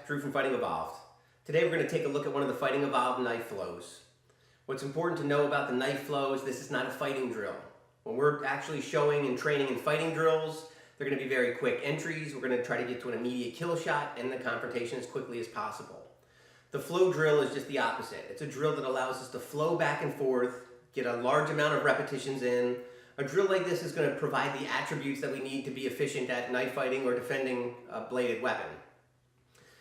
Drew from Fighting Evolved. Today we're going to take a look at one of the Fighting Evolved knife flows. What's important to know about the knife flow is this is not a fighting drill. When we're actually showing and training in fighting drills, they're going to be very quick entries. We're going to try to get to an immediate kill shot and the confrontation as quickly as possible. The flow drill is just the opposite. It's a drill that allows us to flow back and forth, get a large amount of repetitions in. A drill like this is going to provide the attributes that we need to be efficient at knife fighting or defending a bladed weapon.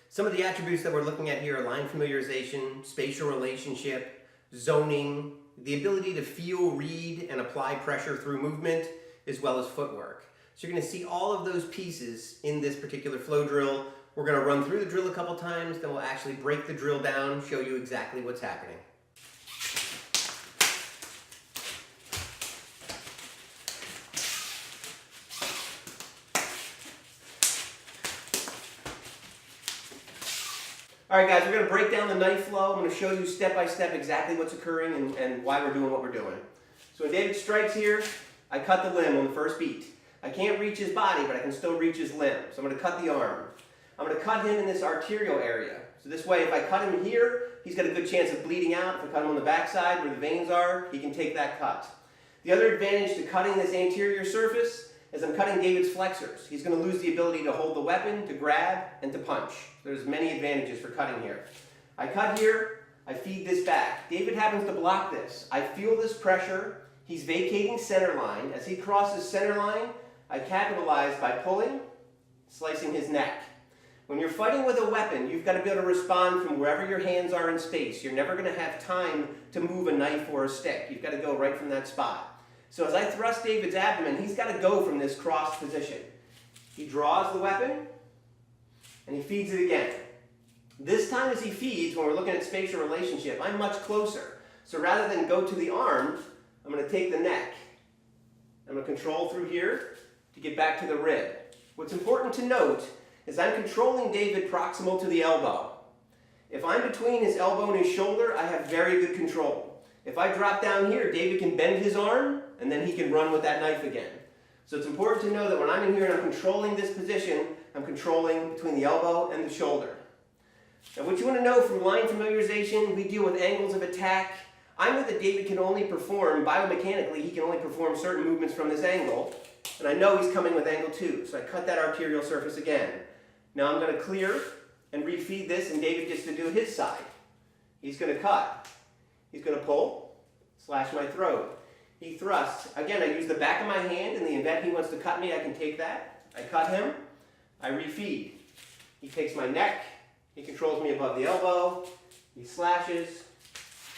Some of the attributes that we're looking at here are line familiarization, spatial relationship, zoning, the ability to feel, read, and apply pressure through movement, as well as footwork. So you're going to see all of those pieces in this particular flow drill. We're going to run through the drill a couple times, then we'll actually break the drill down, show you exactly what's happening. All right, guys, we're going to break down the knife flow. I'm going to show you step by step exactly what's occurring and why we're doing what we're doing. So when David strikes here, I cut the limb on the first beat. I can't reach his body, but I can still reach his limb. So I'm going to cut the arm. I'm going to cut him in this arterial area. So this way, if I cut him here, he's got a good chance of bleeding out. If I cut him on the backside where the veins are, he can take that cut. The other advantage to cutting this anterior surface is I'm cutting David's flexors. He's going to lose the ability to hold the weapon, to grab, and to punch. There's many advantages for cutting here. I cut here, I feed this back. David happens to block this. I feel this pressure. He's vacating center line. As he crosses center line, I capitalize by pulling, slicing his neck. When you're fighting with a weapon, you've got to be able to respond from wherever your hands are in space. You're never going to have time to move a knife or a stick. You've got to go right from that spot. So as I thrust David's abdomen, he's got to go from this crossed position. He draws the weapon, and he feeds it again. This time as he feeds, when we're looking at spatial relationship, I'm much closer. So rather than go to the arm, I'm going to take the neck. I'm going to control through here to get back to the rib. What's important to note is I'm controlling David proximal to the elbow. If I'm between his elbow and his shoulder, I have very good control. If I drop down here, David can bend his arm, and then he can run with that knife again. So it's important to know that when I'm in here and I'm controlling this position, I'm controlling between the elbow and the shoulder. Now what you want to know from line familiarization, we deal with angles of attack. I know that David can only perform, biomechanically, he can only perform certain movements from this angle, and I know he's coming with angle 2, so I cut that arterial surface again. Now I'm going to clear and refeed this, and David gets to do his side. He's going to cut. He's going to pull, slash my throat. He thrusts. Again, I use the back of my hand. In the event he wants to cut me, I can take that. I cut him. I refeed. He takes my neck. He controls me above the elbow. He slashes.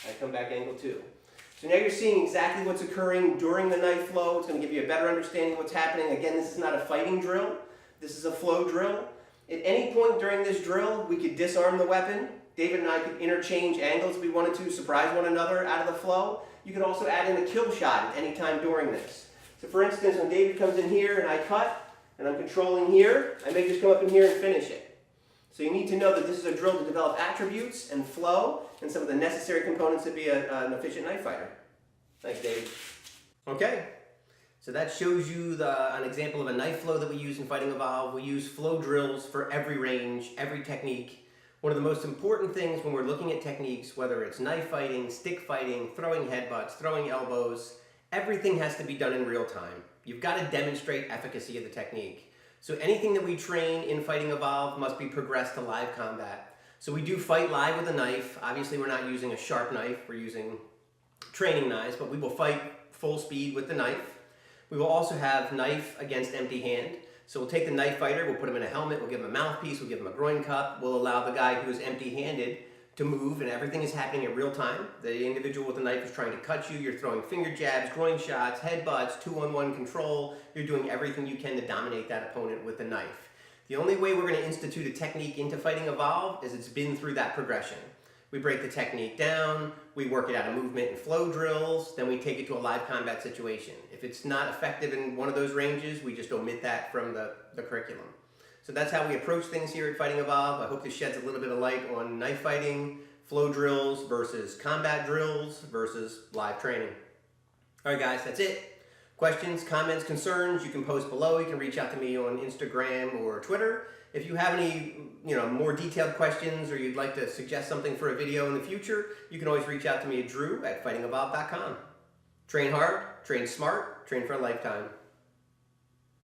I come back angle 2. So now you're seeing exactly what's occurring during the knife flow. It's going to give you a better understanding of what's happening. Again, this is not a fighting drill. This is a flow drill. At any point during this drill, we could disarm the weapon. David and I could interchange angles if we wanted to, surprise one another out of the flow. You could also add in a kill shot at any time during this. So for instance, when David comes in here and I cut, and I'm controlling here, I may just come up in here and finish it. So you need to know that this is a drill to develop attributes and flow and some of the necessary components to be an efficient knife fighter. Thanks, Dave. Okay, so that shows you an example of a knife flow that we use in Fighting Evolved. We use flow drills for every range, every technique. One of the most important things when we're looking at techniques, whether it's knife fighting, stick fighting, throwing headbutts, throwing elbows, everything has to be done in real time. You've got to demonstrate efficacy of the technique. So anything that we train in Fighting Evolved must be progressed to live combat. So we do fight live with a knife. Obviously we're not using a sharp knife, we're using training knives, but we will fight full speed with the knife. We will also have knife against empty hand. So we'll take the knife fighter, we'll put him in a helmet, we'll give him a mouthpiece, we'll give him a groin cup, we'll allow the guy who is empty-handed to move, and everything is happening in real time. The individual with the knife is trying to cut you, you're throwing finger jabs, groin shots, headbutts, 2-on-1 control, you're doing everything you can to dominate that opponent with the knife. The only way we're going to institute a technique into Fighting Evolved is it's been through that progression. We break the technique down, we work it out of movement and flow drills, then we take it to a live combat situation. If it's not effective in one of those ranges, we just omit that from the curriculum. So that's how we approach things here at Fighting Evolved. I hope this sheds a little bit of light on knife fighting, flow drills versus combat drills versus live training. All right, guys, that's it. Questions, comments, concerns, you can post below. You can reach out to me on Instagram or Twitter. If you have any more detailed questions or you'd like to suggest something for a video in the future, you can always reach out to me at drew@fightingabout.com. Train hard, train smart, train for a lifetime.